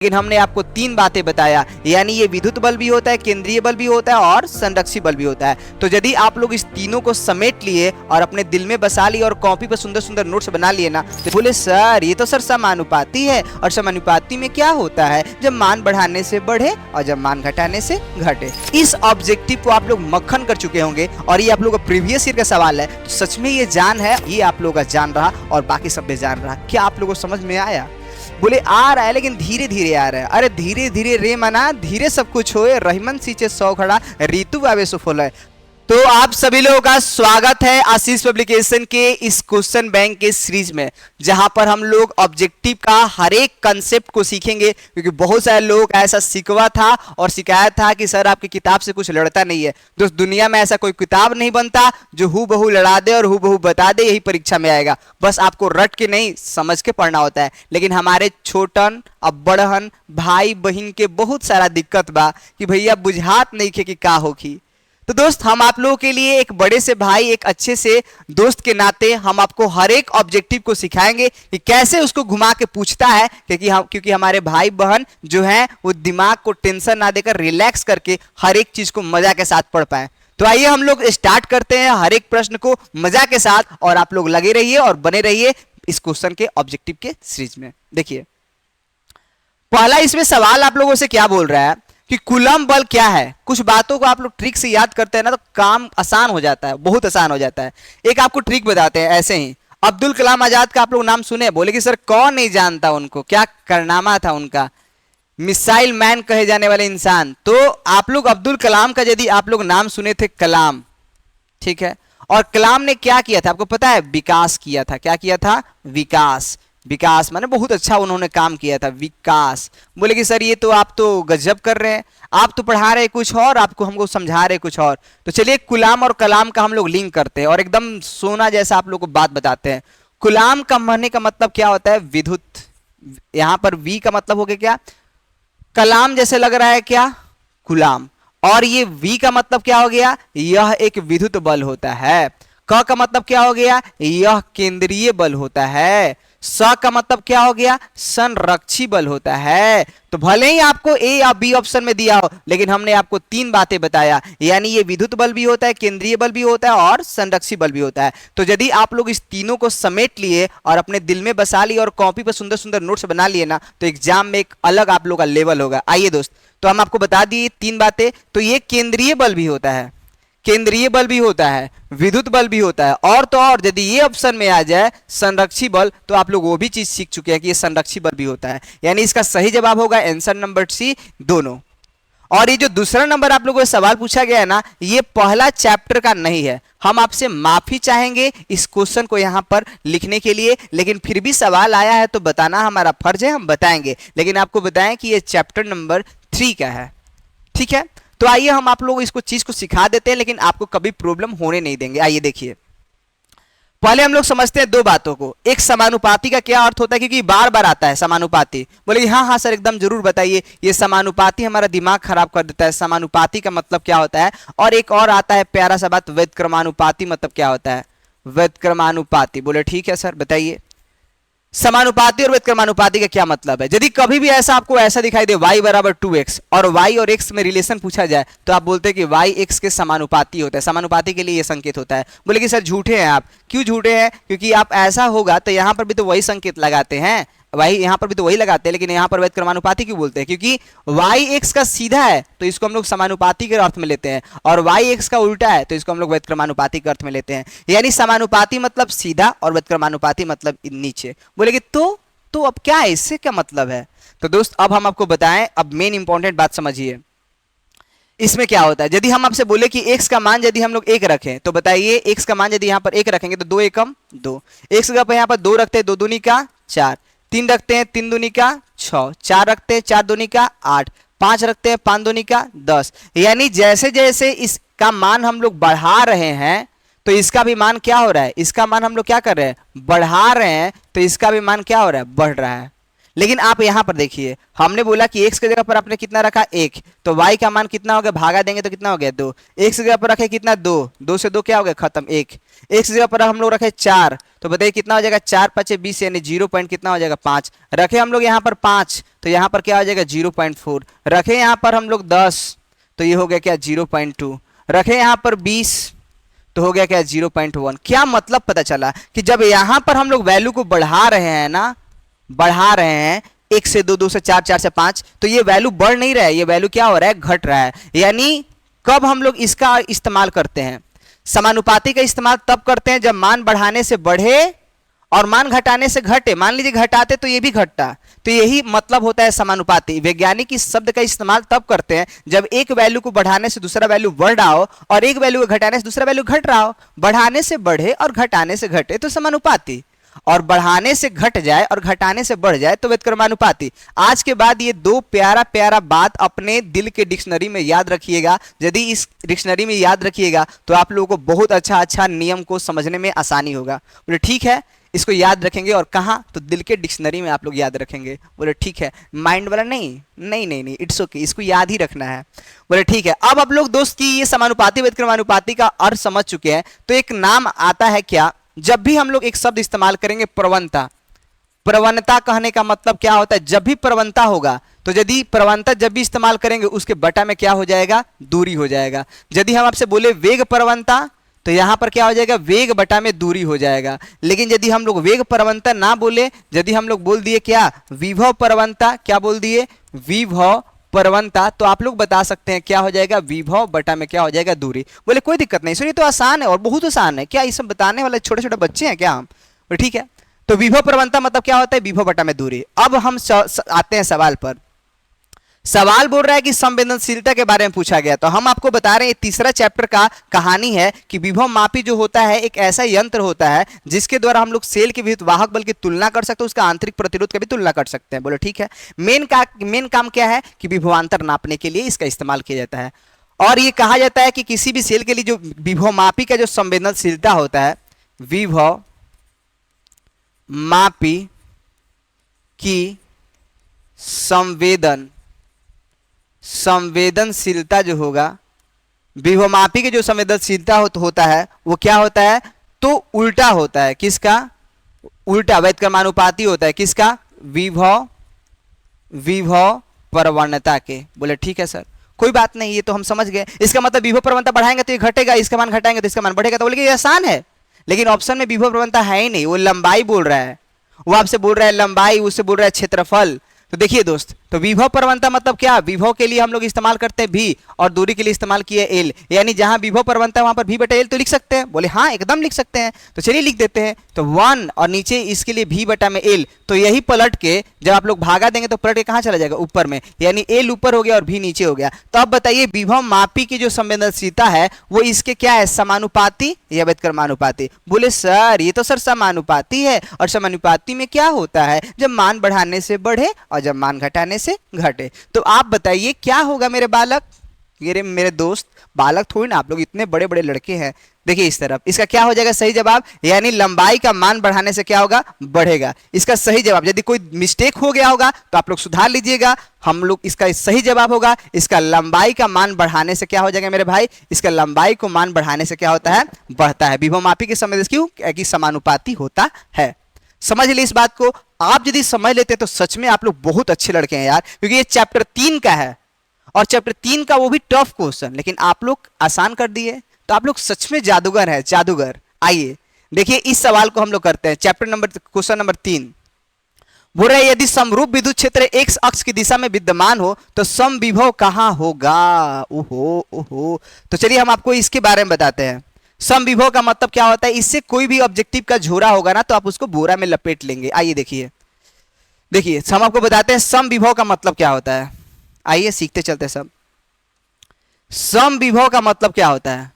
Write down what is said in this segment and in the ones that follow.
लेकिन हमने आपको तीन बातें बताया, यानी ये विद्युत बल भी होता है, केंद्रीय बल भी होता है और संरक्षी बल भी होता है। तो यदि आप लोग इस तीनों को समेट लिए और अपने दिल में बसा लिए और कॉपी पर सुंदर सुंदर नोट्स बना लिए ना, तो बोले सर ये तो सर समानुपाती है, और समानुपाती में क्या होता है, जब मान बढ़ाने से बढ़े और जब मान घटाने से घटे। इस ऑब्जेक्टिव को आप लोग मक्खन कर चुके होंगे और ये आप लोग का प्रीवियस ईयर का सवाल है, तो सच में ये जान है, ये आप लोग का जान रहा और बाकी सब भी जान रहा। क्या आप लोगों को समझ में आया? बोले आ रहा है लेकिन धीरे धीरे आ रहा है। अरे धीरे धीरे रे मना, धीरे सब कुछ होए, रहीमन सींचे सौ खड़ा, ऋतु आवे सुफल है। तो आप सभी लोगों का स्वागत है आशीष पब्लिकेशन के इस क्वेश्चन बैंक के सीरीज में, जहां पर हम लोग ऑब्जेक्टिव का हर एक कंसेप्ट को सीखेंगे। क्योंकि बहुत सारे लोगों का ऐसा शिकवा था और शिकायत था कि सर आपकी किताब से कुछ लड़ता नहीं है। दोस्त दुनिया में ऐसा कोई किताब नहीं बनता जो हूबहू लड़ा दे और हूबहू बता दे यही परीक्षा में आएगा। बस आपको रट के नहीं समझ के पढ़ना होता है। लेकिन हमारे छोटन अब बड़हन भाई बहन के बहुत सारा दिक्कत बा कि भैया बुझात नहीं खे कि का होखी। तो दोस्त हम आप लोगों के लिए एक बड़े से भाई, एक अच्छे से दोस्त के नाते हम आपको हर एक ऑब्जेक्टिव को सिखाएंगे कि कैसे उसको घुमा के पूछता है। क्योंकि हमारे भाई बहन जो हैं वो दिमाग को टेंशन ना देकर रिलैक्स करके हर एक चीज को मजा के साथ पढ़ पाए। तो आइए हम लोग स्टार्ट करते हैं हर एक प्रश्न को मजा के साथ, और आप लोग लगे रहिए और बने रहिए इस क्वेश्चन के ऑब्जेक्टिव के सीरीज में। देखिए पहला इसमें सवाल आप लोगों से क्या बोल रहा है कि कूलम बल क्या है। कुछ बातों को आप लोग ट्रिक से याद करते हैं ना तो काम आसान हो जाता है, बहुत आसान हो जाता है। एक आपको ट्रिक बताते हैं ऐसे ही। अब्दुल कलाम आजाद का आप लोग नाम सुने? बोले कि सर कौन नहीं जानता उनको, क्या कारनामा था उनका, मिसाइल मैन कहे जाने वाले इंसान। तो आप लोग अब्दुल कलाम का यदि आप लोग नाम सुने थे, कलाम, ठीक है। और कलाम ने क्या किया था आपको पता है? विकास किया था। क्या किया था? विकास। विकास माने बहुत अच्छा उन्होंने काम किया था, विकास। बोले कि सर ये तो आप तो गजब कर रहे हैं, आप तो पढ़ा रहे कुछ और, आपको हमको समझा रहे कुछ और। तो चलिए गुलाम और कलाम का हम लोग लिंक करते हैं और एकदम सोना जैसा आप लोग को बात बताते हैं। गुलाम का कहने का मतलब क्या होता है? विद्युत। यहां पर वी का मतलब हो गया क्या? कलाम जैसे लग रहा है क्या? गुलाम। और ये वी का मतलब क्या हो गया? यह एक विद्युत बल होता है। क का मतलब क्या हो गया? यह केंद्रीय बल होता है। स का मतलब क्या हो गया? संरक्षी बल होता है। तो भले ही आपको ए या बी ऑप्शन में दिया हो, लेकिन हमने आपको तीन बातें बताया, यानी ये विद्युत बल भी होता है, केंद्रीय बल भी होता है और संरक्षी बल भी होता है। तो यदि आप लोग इस तीनों को समेट लिए और अपने दिल में बसा लिए और कॉपी पर सुंदर सुंदर नोट्स बना लिए ना, तो एग्जाम में एक अलग आप लोग का लेवल होगा। आइए दोस्त, तो हम आपको बता दिए तीन बातें। तो ये केंद्रीय बल भी होता है, केंद्रीय बल भी होता है, विद्युत बल भी होता है, और तो और यदि ये ऑप्शन में आ जाए संरक्षी बल, तो आप लोग वो भी चीज सीख चुके हैं कि ये संरक्षी बल भी होता है। यानी इसका सही जवाब होगा आंसर नंबर सी, दोनों। और ये जो दूसरा नंबर आप लोगों से सवाल पूछा गया है ना, ये पहला चैप्टर का नहीं है। हम आपसे माफी चाहेंगे इस क्वेश्चन को यहां पर लिखने के लिए, लेकिन फिर भी सवाल आया है तो बताना हमारा फर्ज है, हम बताएंगे। लेकिन आपको बताएं कि ये चैप्टर नंबर 3 का है, ठीक है। तो आइए हम आप लोग इसको चीज को सिखा देते हैं, लेकिन आपको कभी प्रॉब्लम होने नहीं देंगे। आइए देखिए, पहले हम लोग समझते हैं दो बातों को। एक समानुपाती का क्या अर्थ होता है, क्योंकि बार बार आता है समानुपाती। बोले हाँ हाँ सर एकदम जरूर बताइए। ये समानुपाती हमारा दिमाग खराब कर देता है। समानुपाती का मतलब क्या होता है? और एक और आता है प्यारा सा बात, व्यतक्रमानुपाती मतलब क्या होता है? व्यतक्रमानुपाती। बोले ठीक है सर बताइए। समानुपाती और व्यतक्रमानुपाती का क्या मतलब है? यदि कभी भी ऐसा आपको ऐसा दिखाई दे y बराबर 2x और y और x में रिलेशन पूछा जाए, तो आप बोलते हैं कि y x के समानुपाती होता है। समानुपाती के लिए ये संकेत होता है। बोले कि सर झूठे हैं आप। क्यों झूठे हैं? क्योंकि आप ऐसा होगा तो यहां पर भी तो वही संकेत लगाते हैं, वही यहां पर भी तो वही लगाते हैं, लेकिन यहां पर व्यतक्रमानुपाती क्यों बोलते हैं? क्योंकि y x का सीधा है तो इसको हम लोग समानुपाती के अर्थ में लेते हैं, और y x का उल्टा है तो इसको हम लोग व्यतक्रमानुपाती के अर्थ में लेते हैं। यानी समानुपाती मतलब सीधा और व्यतक्रमानुपाती मतलब नीचे। बोले कि तो अब क्या है, इससे क्या मतलब है? तो दोस्त अब हम आपको बताएं, अब मेन इंपॉर्टेंट बात समझिए। इसमें क्या होता है, यदि हम आपसे बोले कि x का मान यदि हम लोग 1 रखें, तो बताइए x का मान यदि यहाँ पर 1 रखेंगे तो 2 एकम 2, x की जगह यहाँ पर 2 रखते हैं, 2 दूनी का 4, 3 रखते हैं, 3 दूनी का 6, 4 रखते हैं, 4 दूनी का 8, 5 रखते हैं, 5 दूनी का 10। यानी जैसे जैसे इसका मान हम लोग बढ़ा रहे हैं तो इसका भी मान क्या हो रहा है? इसका मान हम लोग क्या कर रहे हैं? बढ़ा रहे हैं, तो इसका भी मान क्या हो रहा है? बढ़ रहा है। लेकिन आप यहां पर देखिए, हमने बोला कि x की जगह पर आपने कितना रखा 1, तो y का मान कितना हो गया, भागा देंगे तो कितना हो गया 2। x की जगह पर रखे कितना 2, 2 से 2 क्या हो गया खत्म 1। x की जगह पर हम लोग रखे 4, तो बताइए कितना हो जाएगा, 4 5 20 यानी 0 पॉइंट कितना हो जाएगा 5। रखे हम लोग यहाँ पर 5, तो यहाँ पर क्या हो जाएगा 0.4। रखे यहाँ पर हम लोग 10, तो ये हो गया क्या 0.2। रखे यहाँ पर 20, तो हो गया क्या 0.1। क्या मतलब पता चला कि जब यहां पर हम लोग वैल्यू को बढ़ा रहे हैं ना, बढ़ा रहे हैं 1 से 2, 2 से 4, 4 से 5, तो ये वैल्यू बढ़ नहीं रहा है, ये वैल्यू क्या हो रहा है, घट रहा है। यानी कब हम लोग इसका इस्तेमाल करते हैं, समानुपाती का इस्तेमाल तब करते हैं जब मान बढ़ाने से बढ़े और मान घटाने से घटे। मान लीजिए घटाते तो ये भी घटता, तो यही मतलब होता है समानुपाती। वैज्ञानिक इस शब्द का इस्तेमाल तब करते हैं जब एक वैल्यू को बढ़ाने से दूसरा वैल्यू बढ़ रहा हो और एक वैल्यू को घटाने से दूसरा वैल्यू घट रहा हो। बढ़ाने से बढ़े और घटाने से घटे तो समानुपाती, और बढ़ाने से घट जाए और घटाने से बढ़ जाए तो व्युत्क्रमानुपाती। आज के बाद ये दो प्यारा प्यारा बात अपने दिल के डिक्शनरी में याद रखिएगा। यदि इस डिक्शनरी में याद रखिएगा तो आप लोगों को बहुत अच्छा नियम को समझने में आसानी होगा। बोले ठीक है, इसको याद रखेंगे और कहाँ, तो दिल के डिक्शनरी में आप लोग याद रखेंगे। बोले ठीक है, माइंड वाला नहीं, इट्स ओके, इसको याद ही रखना है। बोले ठीक है। अब आप लोग दोस्त की ये समानुपाती व्युत्क्रमानुपाती का अर्थ समझ चुके हैं, तो एक नाम आता है क्या, जब भी हम लोग एक शब्द इस्तेमाल करेंगे प्रवणता। प्रवणता कहने का मतलब क्या होता है, जब भी प्रवणता होगा, तो यदि प्रवणता जब भी इस्तेमाल करेंगे उसके बटा में क्या हो जाएगा, दूरी हो जाएगा। यदि हम आपसे बोले वेग प्रवणता, तो यहां पर क्या हो जाएगा, वेग बटा में दूरी हो जाएगा। लेकिन यदि हम लोग वेग प्रवणता ना बोले, यदि हम लोग बोल दिए क्या, विभव प्रवणता, क्या बोल दिए, विभव प्रवणता, तो आप लोग बता सकते हैं क्या हो जाएगा, विभव बटा में क्या हो जाएगा, दूरी। बोले कोई दिक्कत नहीं, सुनिए तो आसान है और बहुत आसान है, क्या ये सब बताने वाले छोटे छोटे बच्चे हैं क्या हम। बोले ठीक है, तो विभव प्रवणता मतलब क्या होता है, विभव बटा में दूरी। अब हम आते हैं सवाल पर। सवाल बोल रहा है कि संवेदनशीलता के बारे में पूछा गया, तो हम आपको बता रहे हैं तीसरा चैप्टर का कहानी है कि विभव मापी जो होता है एक ऐसा यंत्र होता है जिसके द्वारा हम लोग सेल के विद्युत वाहक बल की तुलना कर सकते हैं, उसका आंतरिक प्रतिरोध का भी तुलना कर सकते हैं। बोलो ठीक है। मेन काम क्या है कि विभवांतर नापने के लिए इसका इस्तेमाल किया जाता है। और ये कहा जाता है कि किसी भी सेल के लिए जो विभव मापी का जो संवेदनशीलता होता है, विभव मापी की संवेदनशीलता जो होगा, विभवमापी की जो संवेदनशीलता होता है वो क्या होता है, तो उल्टा होता है। किसका, उल्टा व्युत्क्रमानुपाती होता है। किसका, विभव प्रवणता के। बोले ठीक है सर, कोई बात नहीं, ये तो हम समझ गए। इसका मतलब विभव प्रवणता बढ़ाएंगे तो ये घटेगा, इसका मान घटाएंगे तो इसका मान बढ़ेगा। तो बोले ये आसान है, लेकिन ऑप्शन में विभव प्रवणता है ही नहीं, वो लंबाई बोल रहा है। वो आपसे बोल रहा है लंबाई, उससे बोल रहा है क्षेत्रफल। तो देखिए दोस्त, तो विभव प्रवणता मतलब क्या, विभव के लिए हम लोग इस्तेमाल करते हैं भी और दूरी के लिए इस्तेमाल किए एल, यानी जहां विभव प्रवणता वहां पर भी बटा एल तो लिख सकते हैं। बोले हाँ एकदम लिख सकते हैं, तो चलिए लिख देते हैं। तो 1 और नीचे इसके लिए भी बटा में एल, तो यही पलट के जब आप लोग भागा देंगे तो पलट के कहां चला जाएगा, ऊपर में, यानी एल ऊपर हो गया और भी नीचे हो गया। तो अब बताइए विभव मापी की जो संवेदनशीलता है वो इसके क्या है, समानुपाती या व्युत्क्रमानुपाती। बोले सर ये तो सर समानुपाती है, और समानुपाती में क्या होता है, जब मान बढ़ाने से बढ़े और जब मान घटाने से घटे। तो आप बताइए क्या होगा मेरे बालक, मेरे दोस्त, बालक थोड़ी ना, आप लोग इतने बड़े बड़े लड़के हैं। देखिए इस तरफ, इसका क्या हो जाएगा सही जवाब, यानी लंबाई का मान बढ़ाने से क्या होगा, बढ़ेगा। इसका सही जवाब, यदि कोई मिस्टेक हो गया होगा तो आप लोग सुधार लीजिएगा। हम लोग इसका सही जवाब होगा, इसका लंबाई का मान बढ़ाने से क्या हो जाएगा मेरे भाई, इसका लंबाई को मान बढ़ाने से क्या होता है, बढ़ता है। विभवमापी के संवेदन क्यों कि समानुपाती होता है। समझ लिए इस बात को। आप यदि समझ लेते हैं तो सच में आप लोग बहुत अच्छे लड़के हैं यार, क्योंकि ये चैप्टर 3 का है और चैप्टर 3 का वो भी टफ क्वेश्चन, लेकिन आप लोग आसान कर दिए। तो आप लोग सच में जादूगर है, जादूगर। आइए देखिए इस सवाल को हम लोग करते हैं। क्वेश्चन नंबर 3 बोल रहे यदि समरूप विद्युत क्षेत्र x अक्ष की दिशा में विद्यमान हो तो समविभव कहां होगा। ओहो, तो चलिए हम आपको इसके बारे में बताते हैं। समविभव का मतलब क्या होता है, इससे कोई भी ऑब्जेक्टिव का झोरा होगा ना तो आप उसको बोरा में लपेट लेंगे। आइए देखिए हम आपको बताते हैं समविभव का मतलब क्या होता है। आइए सीखते चलते सब। समविभव का मतलब क्या होता है,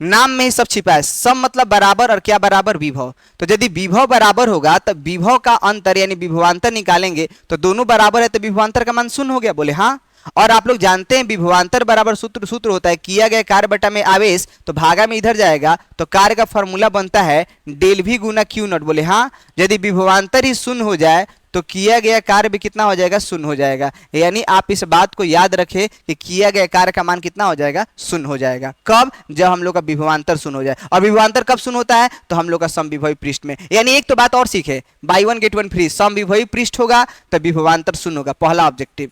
नाम में ही सब छिपा है। सम मतलब बराबर और क्या बराबर, विभव। तो यदि विभव बराबर होगा तो विभव का अंतर यानी विभवांतर निकालेंगे, तो दोनों बराबर है तो विभवांतर का मान 0 हो गया। बोले हाँ, और आप लोग जानते हैं विभवांतर बराबर सूत्र सूत्र होता है किया गया कार्य बटा में आवेश, तो भागा में इधर जाएगा, तो कार्य का फॉर्मूला बनता है डेल भी गुना क्यू नॉट। बोले हाँ, यदि विभवांतर ही शून्य हो जाए तो किया गया कार्य भी कितना हो जाएगा, शून्य हो जाएगा। यानी आप इस बात को याद रखें कि किया गया कार्य का मान कितना हो जाएगा, शून्य हो जाएगा। कब? जब हम लोग का विभवांतर शून्य हो जाए। और विभवांतर कब शून्य होता है? तो हम लोग का समविभवी पृष्ठ में। यानी एक तो बात और सीखे, buy one get one free, समविभवी पृष्ठ होगा तो विभवांतर शून्य होगा, पहला ऑब्जेक्टिव।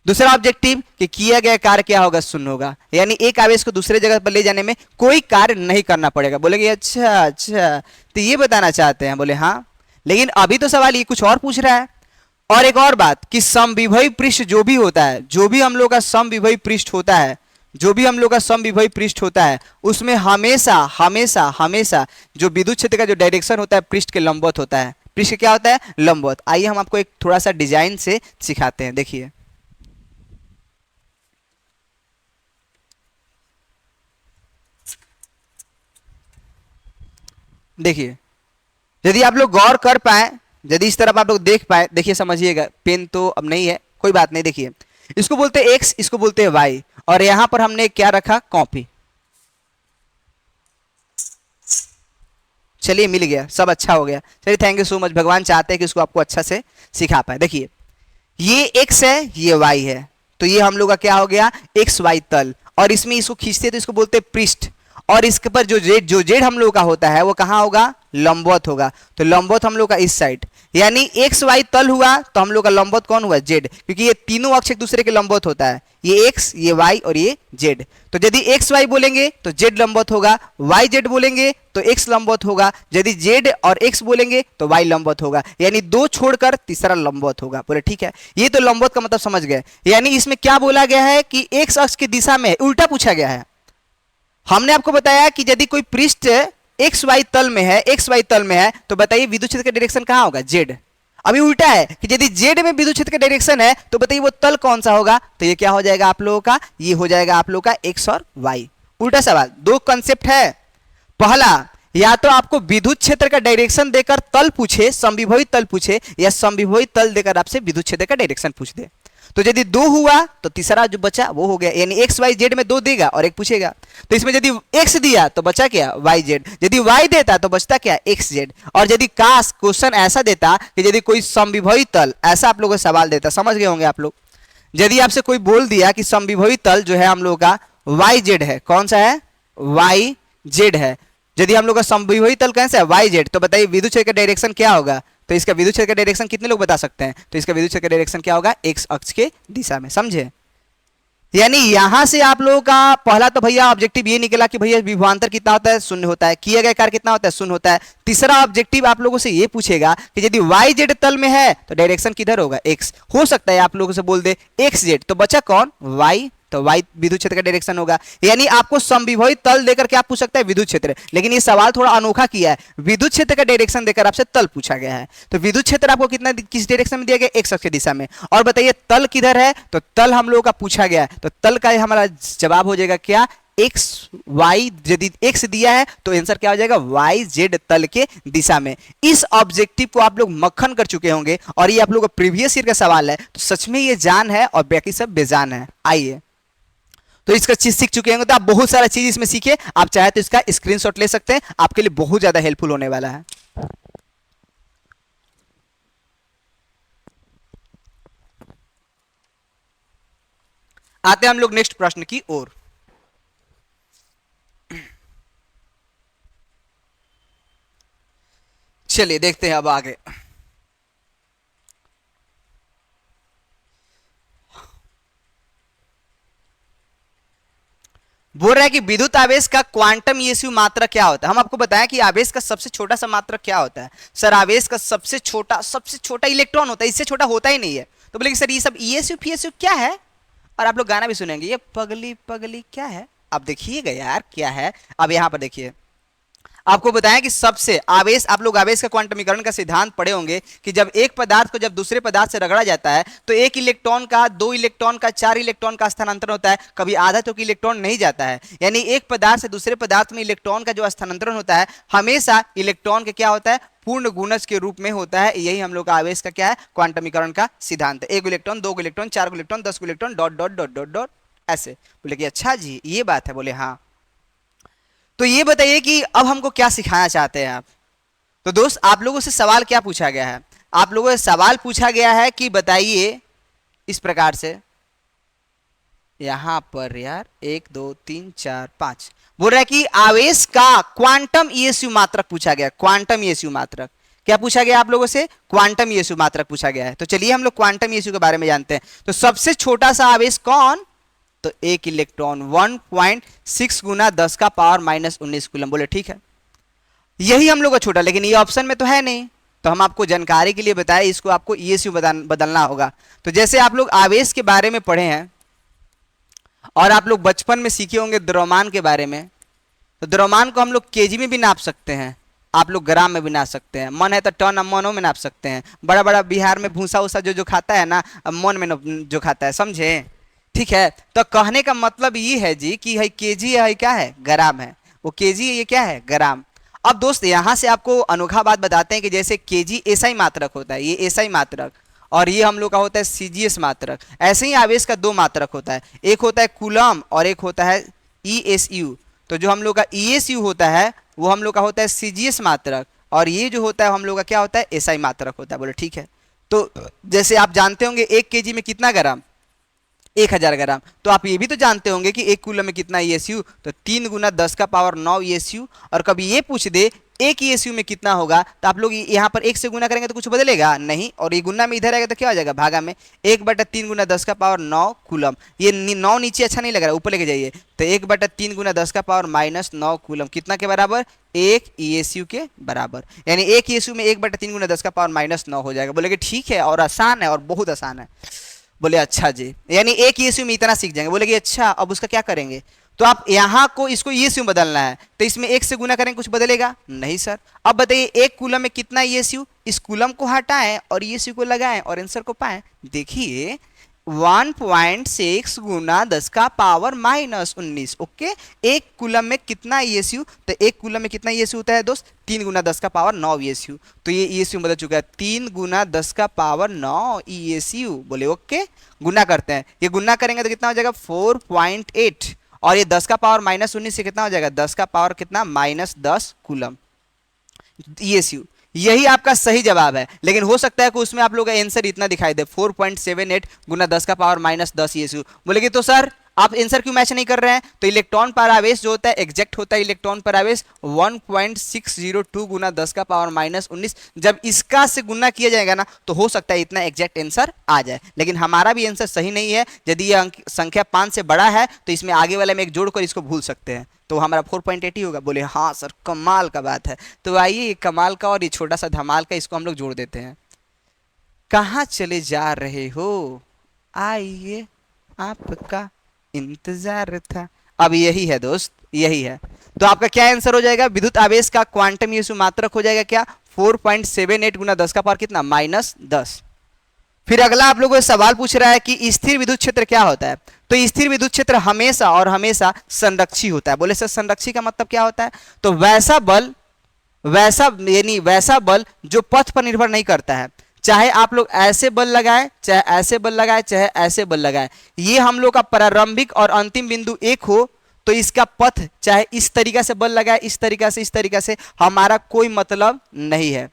दूसरा ऑब्जेक्टिव कि किया गया कार्य क्या होगा, शून्य होगा। यानी एक आवेश को दूसरे जगह पर ले जाने में कोई कार्य नहीं करना पड़ेगा। बोलेंगे अच्छा अच्छा, तो ये बताना चाहते हैं? बोले हाँ, लेकिन अभी तो सवाल ये कुछ और पूछ रहा है। और एक और बात कि समविभवी पृष्ठ जो भी होता है, जो भी हम लोग का समविभवी पृष्ठ होता है, जो भी हम लोग का समविभवी पृष्ठ होता है, उसमें हमेशा हमेशा हमेशा जो विद्युत क्षेत्र का जो डायरेक्शन होता है पृष्ठ के लंबवत होता है। पृष्ठ क्या होता है? लंबवत। आइए हम आपको एक थोड़ा सा डिजाइन से सिखाते हैं। देखिए, देखिए यदि आप लोग गौर कर पाए, यदि इस तरफ आप लोग देख पाए, देखिए समझिएगा। पेन तो अब नहीं है, कोई बात नहीं। देखिए इसको बोलते हैं एक्स, इसको बोलते हैं वाई, और यहां पर हमने क्या रखा, कॉपी। चलिए मिल गया, सब अच्छा हो गया। चलिए थैंक यू सो मच। भगवान चाहते हैं कि इसको आपको अच्छा से सिखा पाए। देखिए ये एक्स है, ये वाई है, तो ये हम लोग का क्या हो गया, एक्स वाई तल। और इसमें इसको खींचते तो इसको बोलते हैं पृष्ठ। और इसके पर जो जेड हम लोग का होता है वो कहाँ होगा, लंबवत होगा। तो लंबवत हम लोग का इस साइड, यानी एक्स वाई तल हुआ तो हम लोग का लंबवत कौन हुआ, जेड, क्योंकि ये तीनों अक्ष एक दूसरे के लंबवत होता है, ये एक्स, ये वाई और ये जेड। तो यदि एक्स वाई बोलेंगे तो जेड लंबवत होगा, वाई जेड बोलेंगे तो एक्स लंबवत होगा, यदि जेड और एक्स बोलेंगे तो वाई लंबवत होगा। यानी दो छोड़कर तीसरा लंबवत होगा। बोले ठीक है, ये तो लंबवत का मतलब समझ गए। यानी इसमें क्या बोला गया है कि एक्स अक्ष की दिशा में उल्टा पूछा गया है। हमने आपको बताया कि यदि कोई पृष्ठ एक्स वाई तल में है, एक्स वाई तल में है, तो बताइए विद्युत क्षेत्र का डायरेक्शन कहां होगा, जेड। अभी उल्टा है कि यदि जेड में विद्युत क्षेत्र का डायरेक्शन है तो बताइए वो तल कौन सा होगा, तो ये क्या हो जाएगा आप लोगों का, ये हो जाएगा आप लोगों का एक्स और वाई। उल्टा सवाल। दो कंसेप्ट है, पहला या तो आपको विद्युत क्षेत्र का डायरेक्शन देकर तल पूछे, समविभवी तल पूछे, या समविभवी तल देकर आपसे विद्युत क्षेत्र का डायरेक्शन पूछ दे। तो यदि दो हुआ तो तीसरा जो बचा वो हो गया, यानी एक्स वाई जेड में दो देगा और एक पूछेगा। तो इसमें यदि एक्स दिया तो बचा क्या, वाई जेड। यदि वाई देता तो बचता क्या, एक्स जेड। और यदि काश क्वेश्चन ऐसा देता कि यदि कोई समविभवी तल, ऐसा आप लोगों को सवाल देता, समझ गए होंगे आप लोग। यदि आपसे कोई बोल दिया कि समविभवी तल जो है हम लोग का वाई जेड है, कौन सा है, वाई जेड है। यदि हम लोग का समविभवी तल कैसे है, वाई जेड, तो बताइए विद्युत क्षेत्र का डायरेक्शन क्या होगा। तो इसका विद्युत क्षेत्र का डायरेक्शन कितने लोग बता सकते हैं, तो इसका विद्युत क्षेत्र का डायरेक्शन क्या होगा, एक्स अक्ष के दिशा में। समझे? यानी यहां से आप लोगों का पहला तो भैया ऑब्जेक्टिव ये निकला कि भैया विभवांतर कितना होता है, शून्य होता है। किया गया कार्य कितना होता है, शून्य होता है। तीसरा ऑब्जेक्टिव आप लोगों से ये पूछेगा कि यदि वाई जेड तल में है तो डायरेक्शन किधर होगा, एक्स। हो सकता है आप लोगों से बोल दे एक्स जेड, तो बचा कौन, वाई, तो वाई विद्युत क्षेत्र का डायरेक्शन होगा। यानी आपको समविभवी तल देकर क्या पूछ सकता है, विद्युत क्षेत्र। लेकिन ये सवाल थोड़ा अनोखा किया है, विद्युत क्षेत्र का डायरेक्शन देकर आपसे तल पूछा गया है। तो विद्युत क्षेत्र आपको कितना, किस डायरेक्शन में दिया गया, एक्स अक्ष की दिशा में। और बताइए तल किधर है, तो तल हम लोगों का पूछा गया है, तो तल का हमारा जवाब हो जाएगा क्या, एक्स वाई। यदि एक्स दिया है तो आंसर क्या हो जाएगा, वाई जेड तल के दिशा में। इस ऑब्जेक्टिव को आप लोग मक्खन कर चुके होंगे और ये आप लोग का प्रीवियस ईयर का सवाल है, तो सच में ये जान है और बाकी सब बेजान है। आइए तो इसका चीज सीख चुके होंगे, तो आप बहुत सारा चीज इसमें सीखे। आप चाहे तो इसका स्क्रीनशॉट ले सकते हैं, आपके लिए बहुत ज्यादा हेल्पफुल होने वाला है। आते हैं हम लोग नेक्स्ट प्रश्न की ओर। चलिए देखते हैं अब आगे। बोल रहा है कि विद्युत आवेश का क्वांटम ईएसयू मात्रक क्या होता है। हम आपको बताएं कि आवेश का सबसे छोटा सा मात्रक क्या होता है। सर आवेश का सबसे छोटा इलेक्ट्रॉन होता है, इससे छोटा होता ही नहीं है। तो बोले कि सर ये सब ईएसयू फीएसयू क्या है, और आप लोग गाना भी सुनेंगे, ये पगली पगली क्या है। अब देखिएगा यार क्या है। अब यहां पर देखिए, आपको बताया कि सबसे आवेश, आप लोग आवेश का क्वांटमीकरण का सिद्धांत पढ़े होंगे कि जब एक पदार्थ को जब दूसरे पदार्थ से रगड़ा जाता है तो एक इलेक्ट्रॉन का, दो इलेक्ट्रॉन का, चार इलेक्ट्रॉन का स्थानांतरण होता है, कभी आधा तो इलेक्ट्रॉन नहीं जाता है। यानी एक पदार्थ से दूसरे पदार्थ में इलेक्ट्रॉन का जो स्थानांतरण होता है हमेशा इलेक्ट्रॉन के क्या होता है, पूर्ण गुणज के रूप में होता है। यही हम लोग का आवेश का क्या है, क्वांटमीकरण का सिद्धांत है। एक इलेक्ट्रॉन, दो इलेक्ट्रॉन, चार electron, 10 electron, dot dot dot dot dot ऐसे। बोले कि अच्छा जी ये बात है। बोले हाँ। तो ये बताइए कि अब हमको क्या सिखाना चाहते हैं आप। तो दोस्त आप लोगों से सवाल क्या पूछा गया है, आप लोगों से सवाल पूछा गया है कि बताइए इस प्रकार से, यहां पर यार 1 2 3 4 5 बोल रहा है कि आवेश का क्वांटम ईएसयू मात्रक पूछा गया। क्वांटम ईएसयू मात्रक क्या पूछा गया आप लोगों से, क्वांटम ईएसयू मात्रक पूछा गया है। तो चलिए हम लोग क्वांटम ईएसयू के बारे में जानते हैं। तो सबसे छोटा सा आवेश कौन, तो एक इलेक्ट्रॉन 1.6 गुना 10 का पावर माइनस 19 कूलम। बोले ठीक है, यही हम लोग का छोटा, लेकिन ये ऑप्शन में तो है नहीं, तो हम आपको जानकारी के लिए बताए, इसको आपको ईएसयू बदलना होगा। तो जैसे आप लोग आवेश के बारे में पढ़े हैं और आप लोग बचपन में सीखे होंगे द्रव्यमान के बारे में, तो द्रव्यमान को हम लोग केजी में भी नाप सकते हैं, आप लोग ग्राम में भी नाप सकते हैं, मन है तो टन मनों में नाप सकते हैं। बड़ा बड़ा बिहार में भूसा उसा जो जो खाता है ना, मन में जो खाता है, समझे। ठीक है, तो कहने का मतलब ये है जी कि है केजी है, क्या है, ग्राम है, वो केजी है, ये क्या है, ग्राम। अब दोस्त यहां से आपको अनोखा बात बताते हैं कि जैसे केजी एसआई मात्रक होता है, ये एसआई मात्रक, और ये हम लोग का होता है सीजीएस मात्रक। ऐसे ही आवेश का दो मात्रक होता है, एक होता है कूलम और एक होता है ईएसयू। तो जो हम लोग का ईएसयू होता है वो हम लोग का होता है सीजीएस मात्रक, और ये जो होता है हम लोग का क्या होता है, एसआई मात्रक होता है। बोले ठीक है। तो जैसे आप जानते होंगे 1 केजी में कितना ग्राम, 1000 ग्राम। तो आप ये भी तो जानते होंगे कि 1 कूलम में कितना ईएसयू, तो 3 गुना 10 का पावर 9 ईएसयू। और कभी ये पूछ दे 1 ईएसयू में कितना होगा, तो आप लोग यहाँ पर 1 से गुना करेंगे तो कुछ बदलेगा नहीं, और ये गुना में इधर आएगा तो क्या हो जाएगा, भागा में। 1/3 गुना 10 का पावर 9 कूलम। ये 9 नीचे अच्छा नहीं लग रहा, ऊपर लेके जाइए। तो 1/3 गुना 10 का पावर माइनस 9 कूलम कितना के बराबर, 1 ईएसयू के बराबर। यानी 1 ईएसयू में 1/3 गुना 10 का पावर माइनस 9 हो जाएगा। बोले कि ठीक है, और आसान है, और बहुत आसान है। बोले अच्छा जी, यानी 1 ईएसयू में इतना सीख जाएंगे। बोले कि अच्छा, अब उसका क्या करेंगे, तो आप यहाँ को इसको ईएसयू बदलना है, तो इसमें 1 से गुना करेंगे, कुछ बदलेगा नहीं सर। अब बताइए 1 कूलम में कितना ईएसयू, इस कूलम को हटाएं और ईएसयू को लगाएं और आंसर को पाएं। देखिए 1.6 गुना 10 का पावर माइनस 19। ओके, 1 कूलम में कितना ईएसयू, तो 1 कूलम में कितना ईएसयू होता है दोस्त, 3 गुना 10 का पावर 9 ईएसयू। तो ये ईएसयू बदल चुका है, 3 गुना 10 का पावर 9 ईएसयू। बोले ओके, गुना करते हैं, ये गुना करेंगे तो कितना हो जाएगा 4.8, और ये 10 का पावर माइनस 19 से कितना हो जाएगा, 10 का पावर कितना माइनस 10 कूलम ईएसयू। यही आपका सही जवाब है, लेकिन हो सकता है कि उसमें आप लोग का आंसर इतना दिखाई दे, 4.78 गुना 10 का पावर माइनस 10 ईएसयू। बोले कि तो सर आप आंसर क्यों मैच नहीं कर रहे हैं, तो इलेक्ट्रॉन पर आवेश जो होता है एग्जैक्ट होता है, इलेक्ट्रॉन पर आवेश 1.602 गुना 10 का पावर माइनस 19। जब इसका से गुना किया जाएगा ना, तो हो सकता है इतना एग्जैक्ट आंसर आ जाए, लेकिन हमारा भी आंसर सही नहीं है। यदि यह संख्या 5 से बड़ा है तो इसमें आगे वाले में एक जोड़कर इसको भूल सकते हैं, तो हमारा 4.8 ही होगा। बोले हाँ सर, कमाल का बात है। तो आइए ये कमाल का और ये छोटा सा धमाल का, इसको हम लोग जोड़ देते हैं। कहाँ चले जा रहे हो, आइए आपका इंतजार था। अब यही है दोस्त, यही है। तो आपका क्या आंसर हो जाएगा, विद्युत आवेश का क्वांटम ईएसयू मात्रक हो जाएगा क्या, 4.78 गुना 10 का पावर कितना माइनस 10। फिर अगला आप लोगों से सवाल पूछ रहा है कि स्थिर विद्युत क्षेत्र क्या होता है। तो स्थिर विद्युत क्षेत्र हमेशा और हमेशा संरक्षी होता है। बोले सर संरक्षी का मतलब क्या होता है, तो वैसा बल, वैसा बल जो पथ पर निर्भर नहीं करता है। चाहे आप लोग ऐसे बल लगाएं, चाहे ऐसे बल लगाएं, चाहे ऐसे बल लगाएं, ये हम लोग का प्रारंभिक और अंतिम बिंदु एक हो, तो इसका पथ चाहे इस तरीका से बल लगाए, इस तरीका से हमारा कोई मतलब नहीं है।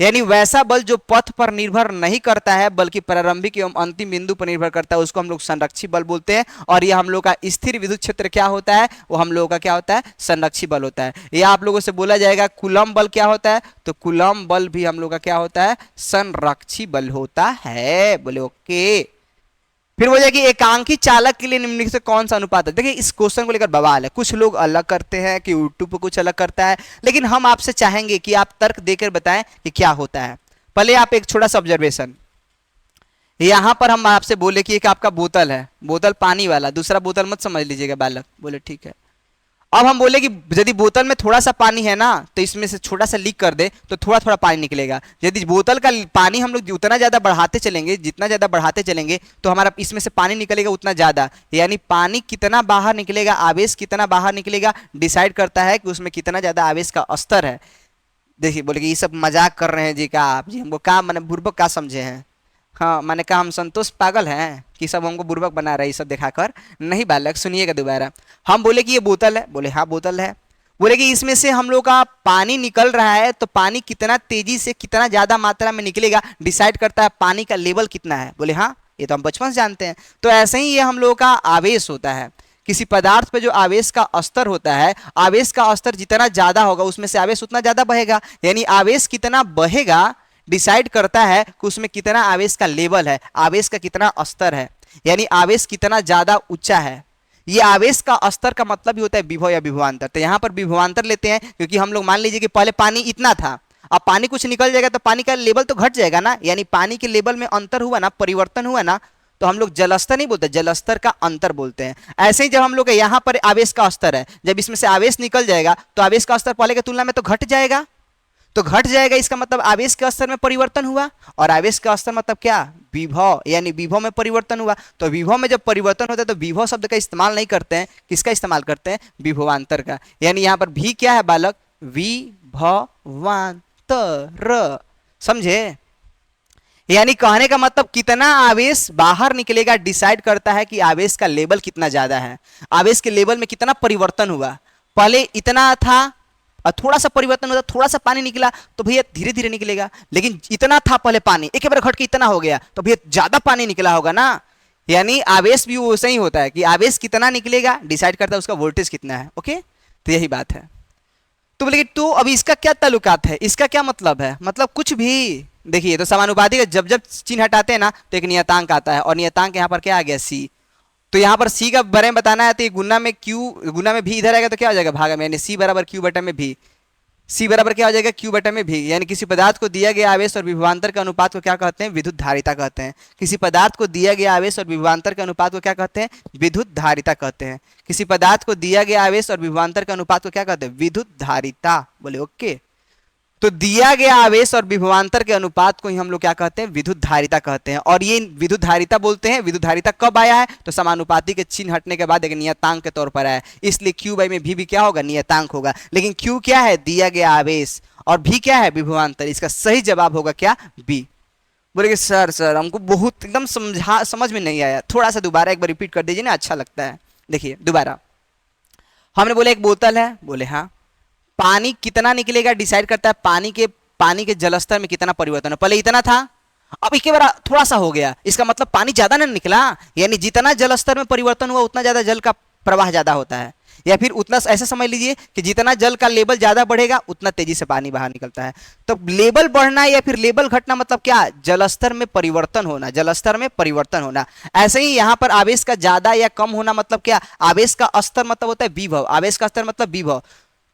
यानी वैसा बल जो पथ पर निर्भर नहीं करता है बल्कि प्रारंभिक एवं अंतिम बिंदु पर निर्भर करता है, उसको हम लोग संरक्षी बल बोलते हैं। और ये हम लोग का स्थिर विद्युत क्षेत्र क्या होता है, वो हम लोगों का क्या होता है, संरक्षी बल होता है। ये आप लोगों से बोला जाएगा कूलम बल क्या होता है, तो कूलम बल भी हम लोग का क्या होता है, संरक्षी बल होता है। बोले ओके। फिर वो कि एकांकी चालक के लिए निम्नलिखित से कौन सा अनुपात है। देखिए इस क्वेश्चन को लेकर बवाल है, कुछ लोग अलग करते हैं कि यूट्यूब पर कुछ अलग करता है, लेकिन हम आपसे चाहेंगे कि आप तर्क देकर बताएं कि क्या होता है। पहले आप एक छोटा सा ऑब्जर्वेशन, यहां पर हम आपसे बोले कि एक आपका बोतल है, बोतल पानी वाला, दूसरा बोतल मत समझ लीजिएगा बालक। बोले ठीक है। अब हम बोले कि यदि बोतल में थोड़ा सा पानी है ना तो इसमें से छोटा सा लीक कर दे तो थोड़ा थोड़ा पानी निकलेगा। यदि बोतल का पानी हम लोग उतना ज़्यादा बढ़ाते चलेंगे, जितना ज़्यादा बढ़ाते चलेंगे तो हमारा इसमें से पानी निकलेगा उतना ज़्यादा। यानी पानी कितना बाहर निकलेगा, आवेश कितना बाहर निकलेगा, डिसाइड करता है कि उसमें कितना ज़्यादा आवेश का स्तर है। देखिए बोले कि ये सब मजाक कर रहे हैं जी, का आप जी हमको क्या मैंने बुर्बक का समझे हैं। हाँ मैंने कहा हम संतोष पागल हैं कि सब हमको बुर्बक बना रहे हैं ये सब दिखाकर। नहीं बालक सुनिएगा दोबारा। हम बोले कि ये बोतल है, बोले हाँ बोतल है। बोले कि इसमें से हम लोग का पानी निकल रहा है तो पानी कितना तेजी से कितना ज्यादा मात्रा में निकलेगा डिसाइड करता है पानी का लेवल कितना है। बोले हाँ ये तो हम बचपन से जानते हैं। तो ऐसे ही ये हम लोगों का आवेश होता है। किसी पदार्थ पे जो आवेश का स्तर होता है, आवेश का स्तर जितना ज्यादा होगा उसमें से आवेश उतना ज्यादा बहेगा। यानी आवेश कितना बहेगा डिसाइड करता है कि उसमें कितना आवेश का लेवल है, आवेश का कितना स्तर है, यानी आवेश कितना ज्यादा ऊंचा है। ये आवेश का स्तर का मतलब ही होता है विभव या विभवांतर। तो यहाँ पर विभवांतर लेते हैं क्योंकि हम लोग मान लीजिए कि पहले पानी इतना था, अब पानी कुछ निकल जाएगा तो पानी का लेवल तो घट जाएगा ना, यानी पानी के लेवल में अंतर हुआ ना, परिवर्तन हुआ ना, तो हम लोग जलस्तर नहीं बोलते, जलस्तर का अंतर बोलते हैं। ऐसे ही जब हम लोग यहाँ पर आवेश का स्तर है, जब इसमें से आवेश निकल जाएगा तो आवेश का स्तर पहले की तुलना में तो घट जाएगा। तो घट जाएगा इसका मतलब आवेश के स्तर में परिवर्तन हुआ, और आवेश का स्तर मतलब क्या, विभव, यानी विभव में परिवर्तन हुआ। तो विभव में जब परिवर्तन होता है तो विभव शब्द का इस्तेमाल नहीं करते हैं, किसका इस्तेमाल करते हैं, विभवांतर का। यानी यहाँ पर भी क्या है बालक, विभवांतर, समझे। यानी कहने का मतलब कितना आवेश बाहर निकलेगा डिसाइड करता है कि आवेश का लेवल कितना ज्यादा है, आवेश के लेवल में कितना परिवर्तन हुआ। पहले इतना था और थोड़ा सा परिवर्तन होता, थोड़ा सा पानी निकला तो भैया धीरे धीरे निकलेगा, लेकिन इतना था पहले पानी एक बार घट के इतना हो गया तो भैया ज्यादा पानी निकला होगा ना। यानी आवेश भी वैसे ही होता है कि आवेश कितना निकलेगा डिसाइड करता है उसका वोल्टेज कितना है। ओके तो यही बात है। तो बोले तो अभी इसका क्या ताल्लुकात है, इसका क्या मतलब है, मतलब कुछ भी। देखिए तो समानुपाती का जब जब चिन्ह हटाते हैं ना तो एक नियतांक आता है, और नियतांक यहाँ पर क्या आ गया, सी। तो यहाँ पर सी का बारे में बताना है तो गुना में क्यू, गुना में भी इधर आएगा तो क्या हो जाएगा, भागा में, यानी सी बराबर क्यू बटा में भी। सी बराबर क्या हो जाएगा, क्यू बटा में भी। यानी किसी पदार्थ को दिया गया आवेश और विभवांतर के अनुपात को क्या कहते हैं, विद्युत धारिता कहते हैं। किसी पदार्थ को दिया गया आवेश और विभवांतर के अनुपात को क्या कहते हैं, विद्युत धारिता कहते हैं। किसी पदार्थ को दिया गया आवेश और विभवांतर के अनुपात को क्या कहते हैं, विद्युत धारिता। बोले ओके। तो दिया गया आवेश और विभवांतर के अनुपात को ही हम लोग क्या कहते हैं, विद्युत धारिता कहते हैं। और ये विद्युत धारिता बोलते हैं। विद्युत धारिता कब आया है, तो समानुपाती के चिन्ह हटने के बाद एक नियतांक के तौर पर आया है, इसलिए क्यू बाई में भी क्या होगा, नियतांक होगा। लेकिन क्यू क्या है, दिया गया आवेश, और भी क्या है, विभवांतर। इसका सही जवाब होगा क्या, बी। बोले कि सर हमको बहुत एकदम समझ में नहीं आया, थोड़ा सा दोबारा एक बार रिपीट कर दीजिए ना, अच्छा लगता है। देखिए दोबारा हमने बोला एक बोतल है, बोले हाँ। पानी कितना निकलेगा डिसाइड करता है पानी के जलस्तर में कितना परिवर्तन है। पहले इतना था, अब एक बार थोड़ा सा हो गया, इसका मतलब पानी ज्यादा ना निकला। यानी जितना जलस्तर में परिवर्तन हुआ उतना ज्यादा जल का प्रवाह ज्यादा होता है, या फिर उतना ऐसा समझ लीजिए कि जितना जल का लेवल ज्यादा बढ़ेगा उतना तेजी से पानी बाहर निकलता है। तो लेवल बढ़ना या फिर लेवल घटना मतलब क्या, जलस्तर में परिवर्तन होना, जलस्तर में परिवर्तन होना। ऐसे ही यहाँ पर आवेश का ज्यादा या कम होना मतलब क्या, आवेश का स्तर मतलब होता है विभव, आवेश का स्तर मतलब विभव।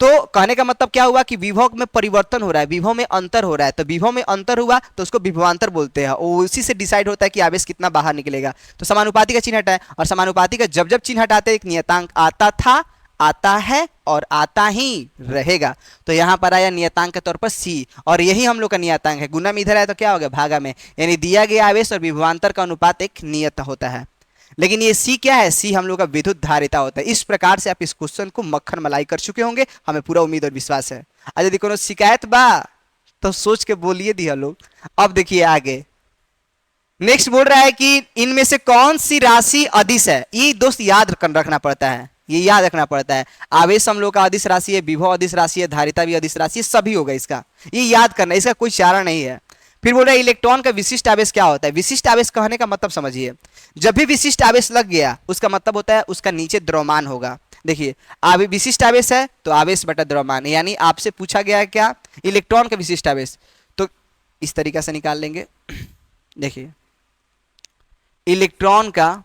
तो कहने का मतलब क्या हुआ कि विभव में परिवर्तन हो रहा है, विभव में अंतर हो रहा है। तो विभव में अंतर हुआ तो उसको विभवांतर बोलते हैं, और उसी से डिसाइड होता है कि आवेश कितना बाहर निकलेगा। तो समानुपाती का चिन्ह हटाए, और समानुपाती का जब जब चिन्ह हटाते एक नियतांक आता था, आता है और आता ही रहेगा। तो यहां पर आया नियतांक के तौर पर सी, और यही हम लोग का नियतांक है। गुना में इधर आया तो क्या हो गया, भागा में। यानी दिया गया आवेश और विभवांतर का अनुपात एक नियत होता है। लेकिन ये सी क्या है, सी हम लोग का विद्युत धारिता होता है। इस प्रकार से आप इस क्वेश्चन को मक्खन मलाई कर चुके होंगे, हमें पूरा उम्मीद और विश्वास है। और यदि कोनो शिकायत बा तो सोच के बोलिए दिया लोग। अब देखिए आगे नेक्स्ट बोल रहा है कि इनमें से कौन सी राशि अदिश है। ये दोस्त याद रखना पड़ता है, ये याद रखना पड़ता है। आवेश हम लोग का अदिश राशि है, विभव अदिश राशि है, धारिता भी अदिश राशि है, सभी होगा इसका, ये याद करना, इसका कोई चारा नहीं है। फिर बोल रहा है इलेक्ट्रॉन का विशिष्ट आवेश क्या होता है। विशिष्ट आवेश कहने का मतलब समझिए, जब भी विशिष्ट आवेश लग गया उसका मतलब होता है उसका नीचे द्रव्यमान होगा। देखिए विशिष्ट आवेश है तो आवेश बटा द्रव्यमान, यानी आपसे पूछा गया है क्या, इलेक्ट्रॉन का विशिष्ट आवेश, तो इस तरीका से निकाल लेंगे। देखिए इलेक्ट्रॉन का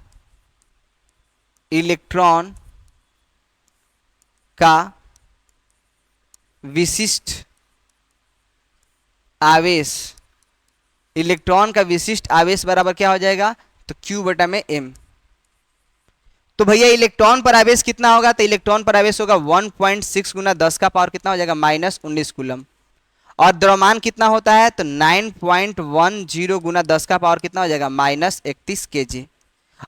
विशिष्ट आवेश, इलेक्ट्रॉन का विशिष्ट आवेश बराबर क्या हो जाएगा, तो Q बटा में M। तो भैया इलेक्ट्रॉन पर आवेश कितना होगा, तो इलेक्ट्रॉन पर आवेश होगा 1.6 गुना 10 का पावर कितना हो जाएगा, -19 कूलम। और द्रव्यमान कितना होता है, तो 9.10 गुना 10 का पावर कितना हो जाएगा, -31 kg।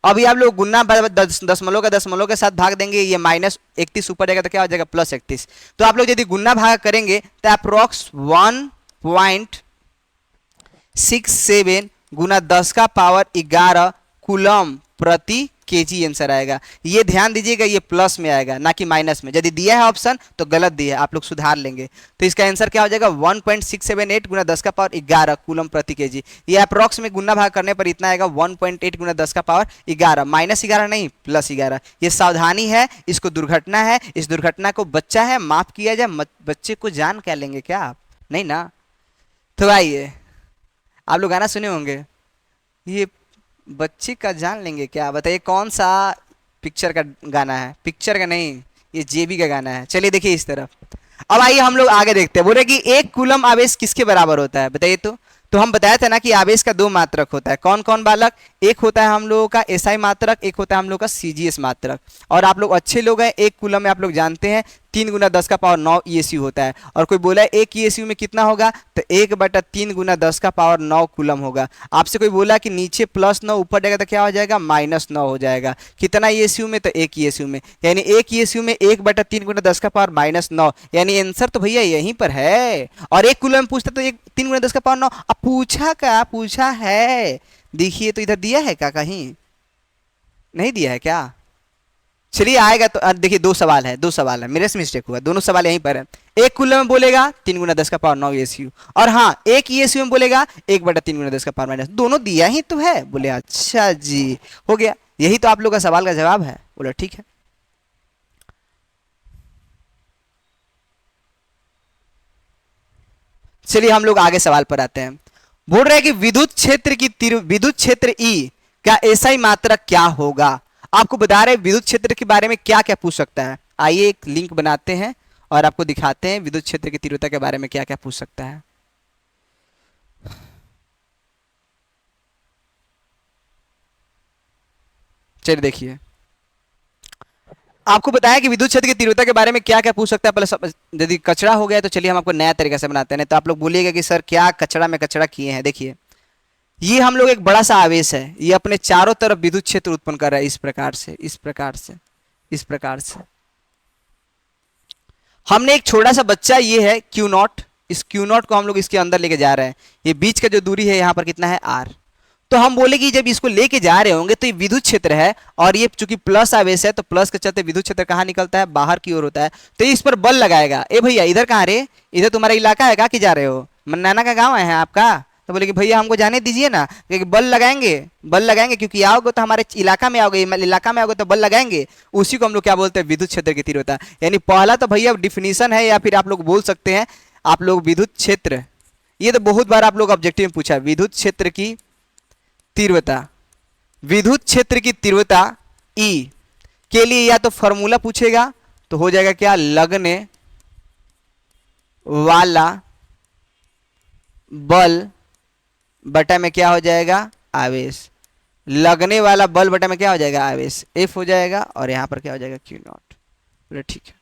अभी आप लोग गुना दशमलव के साथ भाग देंगे, ये -31 ऊपर जाएगा तो क्या हो जाएगा, +31। तो आप लोग यदि गुना भाग करेंगे तो अप्रोक्स 1.67 गुना 10 का पावर 11 कूलम प्रति केजी आंसर आएगा। ये ध्यान दीजिएगा, ये प्लस में आएगा ना कि माइनस में। यदि दिया है ऑप्शन तो गलत दिया है, आप लोग सुधार लेंगे। तो इसका आंसर क्या हो जाएगा, 1.678 गुना 10 का पावर 11 कूलम प्रति केजी। ये अप्रॉक्स में गुना भाग करने पर इतना आएगा 1.8 गुना 10 का पावर 11, -11 नहीं +11। ये सावधानी है, इसको दुर्घटना है, इस दुर्घटना को बच्चा है माफ किया जाए, बच्चे को जान क्या लेंगे क्या आप, नहीं ना। तो आइए, आप लोग गाना सुने होंगे, ये बच्चे का जान लेंगे क्या, बताइए कौन सा पिक्चर का गाना है, पिक्चर का नहीं, ये जेबी का गाना है। चलिए देखिए इस तरफ। अब आइए हम लोग आगे देखते हैं। बोले कि 1 कूलम आवेश किसके बराबर होता है, बताइए। तो हम बताया था ना कि आवेश का 2 मात्रक होता है। कौन कौन बालक, एक होता है हम लोगों का एसआई मात्रक, एक होता है हम लोग का सीजीएस मात्रक। और आप लोग अच्छे लोग हैं, 1 कूलम में आप लोग जानते हैं 3 गुना 10 का पावर 9 ईएसयू होता है। और कोई बोला है 1 ईएसयू में कितना होगा, तो 1/3 गुना 10 का पावर 9 कूलम होगा। आपसे कोई बोला कि नीचे +9 ऊपर जाएगा तो क्या हो जाएगा, -9 हो जाएगा। कितना ईएसयू में, तो 1 ईएसयू में, यानी 1 ईएसयू में 1/3 गुना 10 का पावर -9, यानी आंसर तो भैया यहीं पर है। और 1 कूलम में पूछता तो 3 गुना 10 का पावर 9। अब पूछा है, देखिए तो इधर दिया है क्या, कहीं नहीं दिया है क्या। चलिए आएगा तो देखिए 2 सवाल है, मेरे से मिस्टेक हुआ, दोनों सवाल यहीं पर है। 1 कूलम में बोलेगा 3 गुना 10 का पावर 9 ईएसयू, और हाँ 1 ईएसयू में बोलेगा 1/3 गुना 10 का पावर -, दोनों दिया ही तो है। बोले अच्छा जी, हो गया, यही तो आप लोग का सवाल का जवाब है। बोला ठीक है। चलिए हम लोग आगे सवाल पर आते हैं। बोल रहे हैं कि विद्युत क्षेत्र ई का एसआई मात्रक क्या होगा। आपको बता रहे विद्युत क्षेत्र के बारे में क्या क्या पूछ सकता है। आइए एक लिंक बनाते हैं और आपको दिखाते हैं विद्युत क्षेत्र की तीव्रता के बारे में क्या क्या पूछ सकता है। चलिए देखिए, आपको बताया कि विद्युत क्षेत्र की तीव्रता के बारे में क्या क्या पूछ सकता है। पहले यदि कचरा हो गया तो चलिए हम आपको नया तरीका से बनाते हैं, तो आप लोग बोलिएगा कि सर क्या कचरा में कचरा किए हैं। देखिए ये हम लोग एक बड़ा सा आवेश है, ये अपने चारों तरफ विद्युत क्षेत्र उत्पन्न कर रहा है, इस प्रकार से। हमने एक छोटा सा बच्चा, ये है Q0, इस Q0 को हम लोग इसके अंदर लेके जा रहे हैं। ये बीच का जो दूरी है यहाँ पर कितना है, R। तो हम बोले कि जब इसको लेके जा रहे होंगे तो ये विद्युत क्षेत्र है, और ये चूंकि प्लस आवेश है तो प्लस के चलते विद्युत क्षेत्र कहाँ निकलता है, बाहर की ओर होता है। तो इस पर बल लगाएगा। ए भैया इधर कहाँ रे, इधर तुम्हारा इलाका है, कहाँ की जा रहे हो, मन्नाना का गाँव है आपका। तो बोले कि भैया हमको जाने दीजिए ना, क्योंकि बल लगाएंगे क्योंकि आओगे तो हमारे इलाका में आओगे तो बल लगाएंगे। उसी को हम लोग क्या बोलते हैं, विद्युत क्षेत्र की तीव्रता। यानी पहला तो भैया डिफिनीशन है, या फिर आप लोग बोल सकते हैं आप लोग विद्युत क्षेत्र, ये तो बहुत बार आप लोग ऑब्जेक्टिव में पूछा, विद्युत क्षेत्र की तीव्रता ई के लिए या तो फॉर्मूला पूछेगा तो हो जाएगा क्या, लगने वाला बल बटा में क्या हो जाएगा, आवेश। लगने वाला बल बटा में क्या हो जाएगा, आवेश, F हो जाएगा, और यहां पर क्या हो जाएगा, Q0। ठीक है,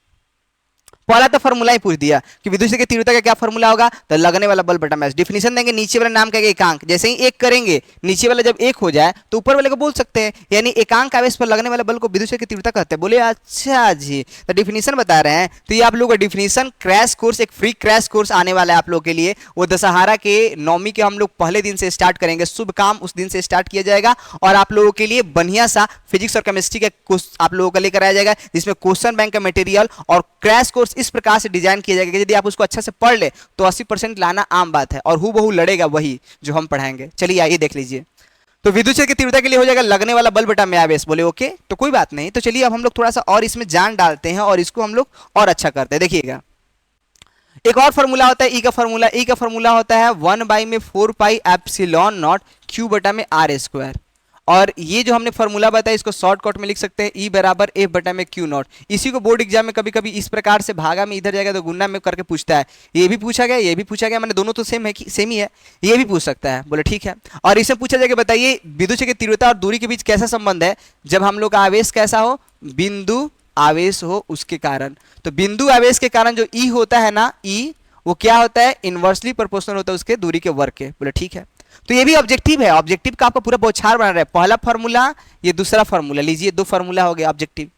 पहला तो फॉर्मूला ही पूछ दिया कि विद्युत क्षेत्र की तीव्रता का क्या फॉर्मूला होगा, तो लगने वाला बल बटा मास। डिफिनीशन देंगे, नीचे वाला नाम कहेंगे एकांक। जैसे ही 1 करेंगे, नीचे वाला जब 1 हो जाए तो ऊपर वाले को बोल सकते हैं, यानी एकांक आवेश पर लगने वाला बल को विद्युत क्षेत्र की तीव्रता कहते हैं। बोले अच्छा जी, तो डिफिनीशन बता रहे हैं। तो ये आप लोगों का डिफिनीशन क्रैश कोर्स, एक फ्री क्रैश कोर्स आने वाला है आप लोगों के लिए। वो दशहरा के 9वीं के हम लोग पहले दिन से स्टार्ट करेंगे, शुभ काम उस दिन से स्टार्ट किया जाएगा, और आप लोगों के लिए बढ़िया सा फिजिक्स और केमिस्ट्री का आप लोगों का लेकर आया जाएगा, जिसमें क्वेश्चन बैंक का मटेरियल और क्रैश कोर्स इस प्रकार से डिजाइन किया जाएगा कि यदि आप उसको अच्छा से पढ़ ले तो 80% लाना आम बात है, और हूबहू लड़ेगा वही जो हम पढ़ाएंगे। चलिए आइए देख लीजिए। तो विद्युत क्षेत्र की तीव्रता के लिए हो जाएगा लगने वाला बल बटा में आवेश। बोले ओके, तो कोई बात नहीं। तो चलिए अब हम लोग थोड़ा सा और इसमें जान डालते हैं और इसको हम लोग और अच्छा करते हैं। देखिएगा एक और फॉर्मूला होता है ई का फॉर्मूला होता है 1/4 पाई एप्सिलॉन नॉट Q बटा में R²। और ये जो हमने फॉर्मूला बताया इसको शॉर्टकट में लिख सकते हैं E बराबर F बटा में Q नॉट। इसी को बोर्ड एग्जाम में कभी कभी इस प्रकार से भागा में इधर जाएगा तो गुना में करके पूछता है। ये भी पूछा गया, ये भी पूछा गया, मैंने दोनों तो सेम है, सेम ही है, ये भी पूछ सकता है। बोले ठीक है। और इससे पूछा जाएगा बताइए विद्युत क्षेत्र की तीव्रता और दूरी के बीच कैसा संबंध है, जब हम लोग का आवेश कैसा हो, बिंदु आवेश हो उसके कारण। तो बिंदु आवेश के कारण जो E होता है ना, E वो क्या होता है, इनवर्सली प्रोपोर्शनल होता है उसके दूरी के वर्ग के। बोले ठीक है। तो ये भी ऑब्जेक्टिव है, ऑब्जेक्टिव का आपको पूरा बौछार बना रहा है। पहला फार्मूला, ये दूसरा फार्मूला, लीजिए दो फार्मूला हो गया ऑब्जेक्टिव।